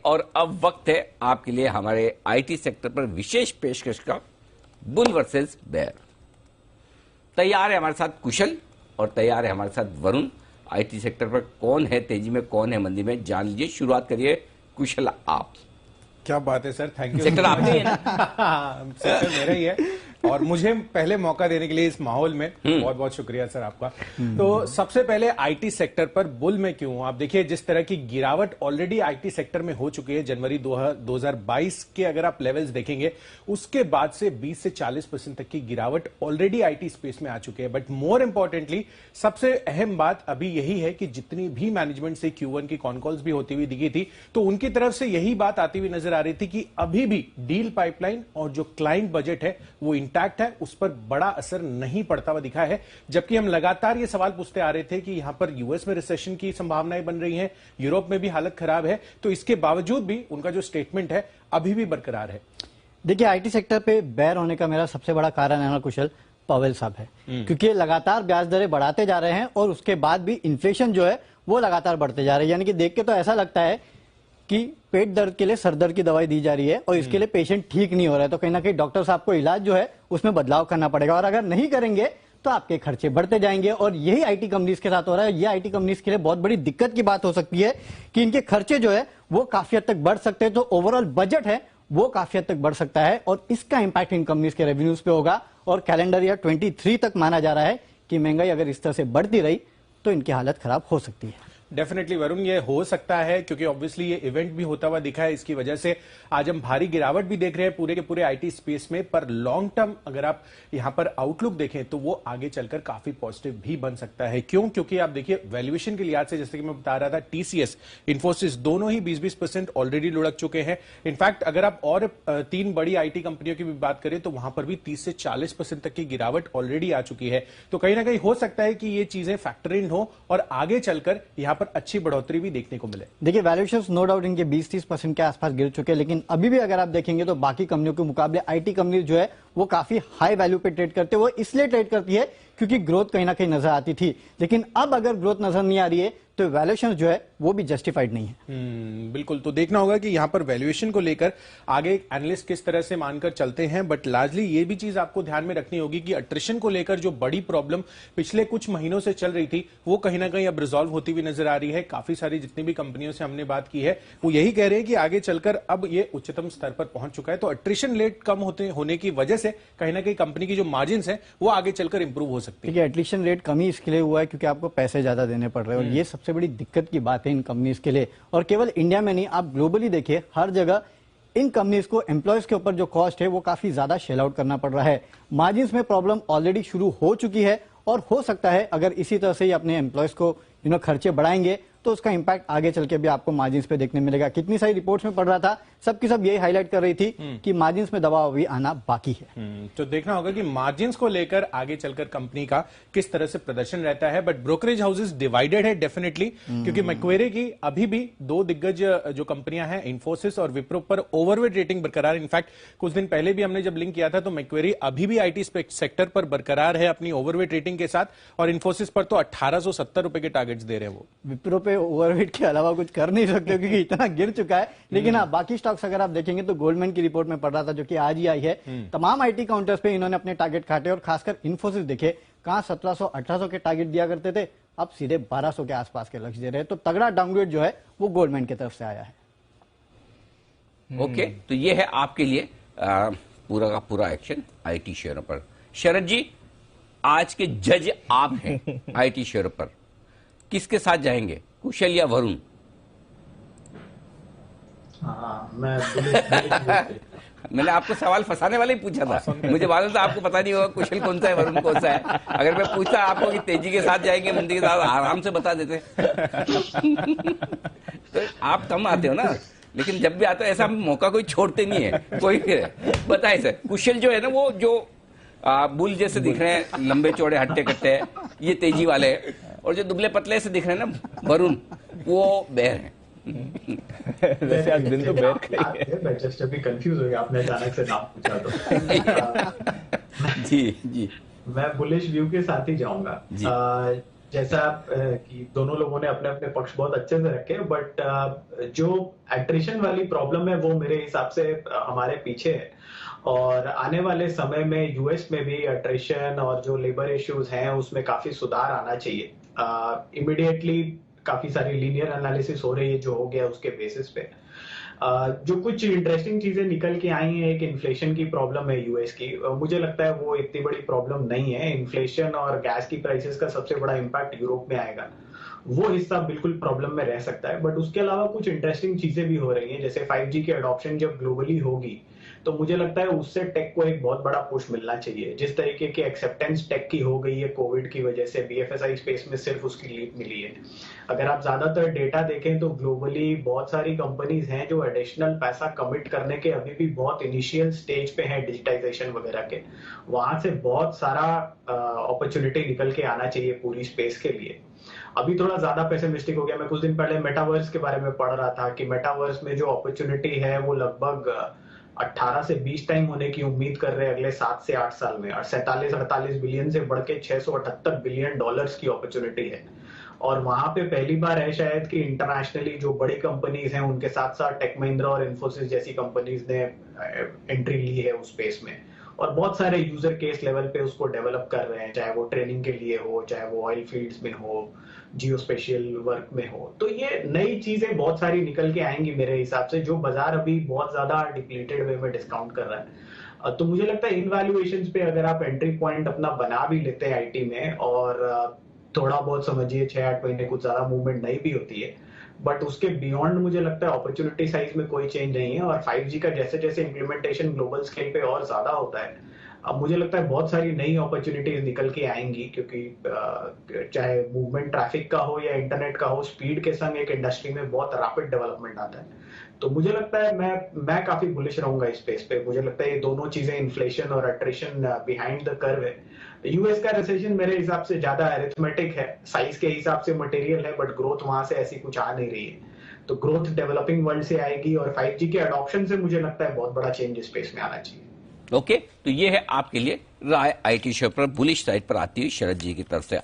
और अब वक्त है आपके लिए हमारे आईटी सेक्टर पर विशेष पेशकश का, बुल वर्सेस बेयर। तैयार है हमारे साथ कुशल और तैयार है हमारे साथ वरुण। आईटी सेक्टर पर कौन है तेजी में, कौन है मंदी में, जान लीजिए। शुरुआत करिए कुशल आप। क्या बात है सर, थैंक यू। सेक्टर आपका ही है ना? सेक्टर मेरा ही है और मुझे पहले मौका देने के लिए इस माहौल में बहुत बहुत शुक्रिया सर आपका। तो सबसे पहले आईटी सेक्टर पर बुल में क्यों? आप देखिए जिस तरह की गिरावट ऑलरेडी आईटी सेक्टर में हो चुकी है जनवरी 2022 के अगर आप लेवल्स देखेंगे, उसके बाद से 20 से 40% तक की गिरावट ऑलरेडी आईटी स्पेस में आ चुकी है। बट मोर इंपॉर्टेंटली सबसे अहम बात अभी यही है कि जितनी भी मैनेजमेंट से Q1 की कॉन कॉल्स भी होती हुई दिखी थी, तो उनकी तरफ से यही बात आती हुई नजर आ रही थी कि अभी भी डील पाइपलाइन और जो क्लाइंट बजट है वो इंटैक्ट है, उस पर बड़ा असर नहीं पड़ता हुआ दिखा है। जबकि हम लगातार ये सवाल पूछते आ रहे थे कि यहां पर यूएस में रिसेशन की संभावनाएं बन रही हैं, यूरोप में भी हालत खराब है, तो इसके बावजूद भी उनका जो स्टेटमेंट है अभी भी बरकरार है। देखिए आईटी सेक्टर पे बेयर होने का मेरा सबसे बड़ा कारण है ना कुशल, पावेल साहब है। क्योंकि लगातार ब्याज दरें बढ़ाते जा रहे हैं और उसके बाद भी इन्फ्लेशन जो है वो लगातार बढ़ते जा रहे हैं। यानी कि देख के तो ऐसा लगता है कि पेट दर्द के लिए सर दर्द की दवाई दी जा रही है और इसके लिए पेशेंट ठीक नहीं हो रहा है, तो कहीं ना कहीं डॉक्टर साहब को इलाज जो है उसमें बदलाव करना पड़ेगा और अगर नहीं करेंगे तो आपके खर्चे बढ़ते जाएंगे। और यही आईटी कंपनीज के साथ हो रहा है। ये आईटी कंपनीज के लिए बहुत बड़ी दिक्कत की बात हो सकती है कि इनके खर्चे जो है वो काफी हद तक बढ़ सकते हैं, तो ओवरऑल बजट है वो काफी हद तक बढ़ सकता है और इसका इंपैक्ट इन कंपनीज के रेवेन्यूज पे होगा। और कैलेंडर ईयर 23 तक माना जा रहा है कि महंगाई अगर इस तरह से बढ़ती रही तो इनकी हालत खराब हो सकती है। डेफिनेटली वरुण, ये हो सकता है क्योंकि ऑब्वियसली ये इवेंट भी होता हुआ दिखा है, इसकी वजह से आज हम भारी गिरावट भी देख रहे हैं पूरे के पूरे आईटी स्पेस में। पर लॉन्ग टर्म अगर आप यहां पर आउटलुक देखें तो वो आगे चलकर काफी पॉजिटिव भी बन सकता है। क्यों? क्योंकि आप देखिए वैल्यूएशन के लिहाज से, जैसे कि मैं बता रहा था, टीसीएस, इन्फोसिस दोनों ही 20-20% ऑलरेडी लुढ़क चुके हैं। इनफैक्ट अगर आप और 3 बड़ी आईटी कंपनियों की भी बात करें तो वहां पर भी 30 से 40% तक की गिरावट ऑलरेडी आ चुकी है। तो कहीं ना कहीं हो सकता है कि ये चीजें फैक्टर इन हो और आगे चलकर यहां पर अच्छी बढ़ोतरी भी देखने को मिले। देखिए वैल्यूएशंस नो डाउट इनके 20-30% के आसपास गिर चुके हैं, लेकिन अभी भी अगर आप देखेंगे तो बाकी कंपनियों के मुकाबले आईटी कंपनी जो है वो काफी हाई वैल्यू पे ट्रेड करते हैं। वो इसलिए ट्रेड करती है क्योंकि ग्रोथ कहीं ना कहीं नजर आती थी, लेकिन अब अगर ग्रोथ नजर नहीं आ रही है तो वैल्यूएशन जो है वो भी जस्टिफाइड नहीं है। बिल्कुल, तो देखना होगा कि यहां पर वैल्यूएशन को लेकर आगे एनालिस्ट किस तरह से मानकर चलते हैं। बट लार्जली ये भी चीज आपको ध्यान में रखनी होगी कि अट्रिशन को लेकर जो बड़ी प्रॉब्लम पिछले कुछ महीनों से चल रही थी वो कहीं ना कहीं अब रिजॉल्व होती हुई नजर आ रही है। काफी सारी जितनी भी कंपनियों से हमने बात की है वो यही कह रहे हैं कि आगे चलकर अब ये उच्चतम स्तर पर पहुंच चुका है। तो अट्रिशन रेट कम होने की वजह से कहीं ना कहीं कंपनी की जो मार्जिन है वो आगे चलकर इंप्रूव हो सकती है। एट्रिशन रेट कम ही इसके लिए हुआ है क्योंकि आपको पैसे ज्यादा देने पड़ रहे हैं और ये सबसे बड़ी दिक्कत की बात है इन कंपनीज के लिए। और केवल इंडिया में नहीं, आप ग्लोबली देखिए हर जगह इन कंपनीज को एम्प्लॉयज के ऊपर जो कॉस्ट है वो काफी ज्यादा शेल आउट करना पड़ रहा है। मार्जिन्स में प्रॉब्लम ऑलरेडी शुरू हो चुकी है और हो सकता है अगर इसी तरह से ही अपने एम्प्लॉयज को खर्चे बढ़ाएंगे तो उसका इंपैक्ट आगे चल के भी आपको मार्जिन्स पे देखने मिलेगा। कितनी सारी रिपोर्ट्स में पढ़ रहा था, सबकी सब यही हाईलाइट कर रही थी कि मार्जिन्स में दबाव भी आना बाकी है। तो देखना होगा कि मार्जिन्स को लेकर आगे चलकर कंपनी का किस तरह से प्रदर्शन रहता है। बट ब्रोकरेज हाउसेस डिवाइडेड है डेफिनेटली, क्योंकि मैक्वेरी की अभी भी 2 दिग्गज जो कंपनियां हैं इन्फोसिस और विप्रो पर ओवरवेट रेटिंग बरकरार। इनफैक्ट कुछ दिन पहले भी हमने जब लिंक किया था तो मैक्वेरी अभी भी आईटी सेक्टर पर बरकरार है अपनी ओवरवेट रेटिंग के साथ, और इन्फोसिस पर तो 1870 रुपए के टारगेट्स दे रहे हैं वो। विप्रो पे ओवरवेट के अलावा कुछ कर नहीं सकते क्योंकि इतना गिर चुका है। लेकिन हाँ, बाकी स्टॉक्स अगर आप देखेंगे तो गोल्डमैन की रिपोर्ट में पढ़ रहा था जो कि आज ही आई है, तमाम आईटी काउंटर्स पे इन्होंने अपने टारगेट काटे और खासकर इन्फोसिस देखे कहां 1700-1800 के टारगेट दिया करते थे, अब सीधे 1200 के आसपास के लक्ष्य दे रहे हैं। तो तगड़ा डाउनग्रेड जो है वो गोल्डमैन की तरफ से आया है। ओके, तो ये है आपके लिए पूरा का पूरा एक्शन आईटी शेयरों पर। शरद जी, आज के जज आप हैं आईटी शेयरों पर, किसके साथ जाएंगे, कुशल या वरुण? मैंने आपको सवाल फंसाने वाले ही पूछा था, मुझे मालूम था आपको पता नहीं होगा कुशल कौन सा है वरुण कौन सा है। अगर मैं पूछता आपको कि तेजी के साथ जाएंगे मंदी के साथ, आराम से बता देते। तो आप कम आते हो ना, लेकिन जब भी आते हो ऐसा मौका कोई छोड़ते नहीं है कोई। बताए सर, कुशल जो है ना वो जो बुल जैसे दिख रहे हैं, लंबे चौड़े हट्टे कट्टे, ये तेजी वाले, और जो दुबले पतले से दिख रहे हैं ना वरुण, वो बेर है। वैसे आज दिन तो बैठ गई, मैं जस्ट अभी कंफ्यूज हो गया, आपने अचानक से नाम पूछा तो। जी जी, मैं बुलिश व्यू के साथ ही जाऊंगा। जैसा कि दोनों लोगों ने अपने अपने पक्ष बहुत अच्छे से रखे, बट जो एट्रिशन वाली प्रॉब्लम है वो मेरे हिसाब से हमारे पीछे है, और आने वाले समय में यूएस में भी एट्रिशन और जो लेबर इश्यूज हैं उसमें काफी सुधार आना चाहिए। इमीडिएटली काफी सारी लीनियर एनालिसिस हो रही है जो हो गया उसके बेसिस पे। जो कुछ इंटरेस्टिंग चीजें निकल के आई हैं, एक इन्फ्लेशन की प्रॉब्लम है यूएस की। मुझे लगता है वो इतनी बड़ी प्रॉब्लम नहीं है। इन्फ्लेशन और गैस की प्राइसेस का सबसे बड़ा इम्पैक्ट यूरोप में आएगा, वो हिस्सा बिल्कुल प्रॉब्लम में रह सकता है। बट उसके अलावा कुछ इंटरेस्टिंग चीजें भी हो रही हैं, जैसे 5G की अडॉप्शन जब ग्लोबली होगी तो मुझे लगता है उससे टेक को एक बहुत बड़ा पुश मिलना चाहिए। जिस तरीके की एक्सेप्टेंस टेक की हो गई है कोविड की वजह से, बीएफएसआई स्पेस में सिर्फ उसकी लीड मिली है। अगर आप ज्यादातर डेटा देखें तो ग्लोबली बहुत सारी कंपनीज हैं जो एडिशनल पैसा कमिट करने के अभी भी बहुत इनिशियल स्टेज पे हैं डिजिटाइजेशन वगैरह के। वहां से बहुत सारा अपॉर्चुनिटी निकल के आना चाहिए पूरी स्पेस के लिए। अभी थोड़ा ज्यादा पेसिमिस्टिक हो गया। मैं कुछ दिन पहले मेटावर्स के बारे में पढ़ रहा था कि मेटावर्स में जो अपॉर्चुनिटी है वो लगभग 18 से 20 टाइम होने की उम्मीद कर रहे हैं अगले 7 से 8 साल में, और 47-48 बिलियन से बढ़ के 678 बिलियन डॉलर्स की अपॉर्चुनिटी है। और वहां पे पहली बार है शायद कि इंटरनेशनली जो बड़ी कंपनीज हैं उनके साथ साथ टेक महिंद्रा और इन्फोसिस जैसी कंपनीज ने एंट्री ली है उस स्पेस में, और बहुत सारे यूजर केस लेवल पे उसको डेवलप कर रहे हैं, चाहे वो ट्रेनिंग के लिए हो, चाहे वो ऑयल फील्ड्स में हो, जियो स्पेशियल वर्क में हो। तो ये नई चीजें बहुत सारी निकल के आएंगी मेरे हिसाब से, जो बाजार अभी बहुत ज्यादा डिप्लीटेड वे में डिस्काउंट कर रहा है। तो मुझे लगता है इन वैल्यूएशंस पे अगर आप एंट्री पॉइंट अपना बना भी लेते हैं आईटी में, और थोड़ा बहुत समझिए 6-8 महीने कुछ ज्यादा मूवमेंट नहीं भी होती है, बट उसके बियॉन्ड मुझे लगता है अपॉर्चुनिटी साइज में कोई चेंज नहीं है। और 5G का जैसे जैसे इंप्लीमेंटेशन ग्लोबल स्केल पे और ज्यादा होता है, अब मुझे लगता है बहुत सारी नई अपॉर्चुनिटीज निकल के आएंगी, क्योंकि चाहे मूवमेंट ट्रैफिक का हो या इंटरनेट का हो, स्पीड के संग एक इंडस्ट्री में बहुत रैपिड डेवलपमेंट आता है। तो मुझे लगता है मैं काफी बुलिश रहूंगा इस स्पेस पे। मुझे लगता है ये दोनों चीजें, इन्फ्लेशन और अट्रिशन बिहाइंड द कर्व है। यूएस का रिसेशन मेरे हिसाब से ज्यादा अरिथमेटिक है, साइज के हिसाब से मटेरियल है, बट ग्रोथ वहां से ऐसी कुछ आ नहीं रही है। तो ग्रोथ डेवलपिंग वर्ल्ड से आएगी, और 5G के अडॉप्शन से मुझे लगता है बहुत बड़ा चेंज स्पेस में आना चाहिए। ओके, तो ये है आपके लिए राय आईटी शेयर पर बुलिश साइड पर आती हुई शरद जी की तरफ से।